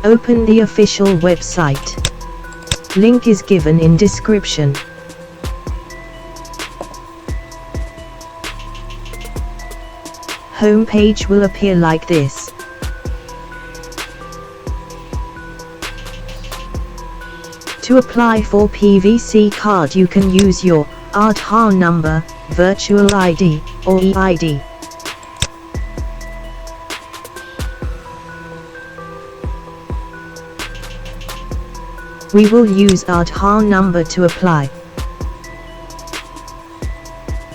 Open the official website. Link is given in description. Home page will appear like this. To apply for PVC card, you can use your Aadhaar number, virtual ID, or e-ID. We will use Aadhaar number to apply.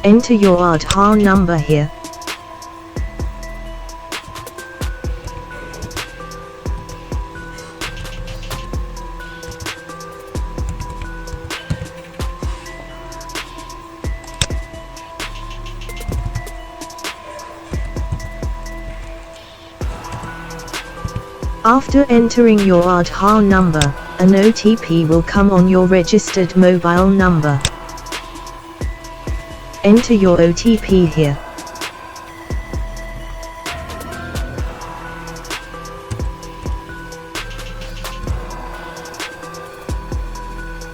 Enter your Aadhaar number here. After entering your Aadhaar number, an OTP will come on your registered mobile number. Enter your OTP here.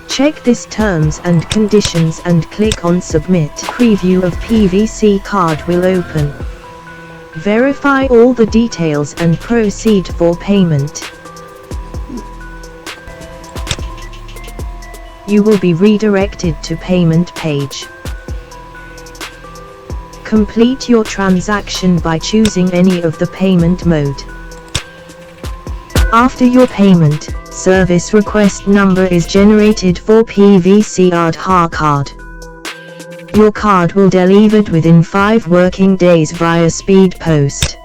Check this terms and conditions and click on Submit. Preview of PVC card will open. Verify all the details and proceed for payment. You will be redirected to payment page. Complete your transaction by choosing any of the payment mode. After your payment, service request number is generated for PVC Aadhaar card. Your card will delivered within 5 working days via speed post.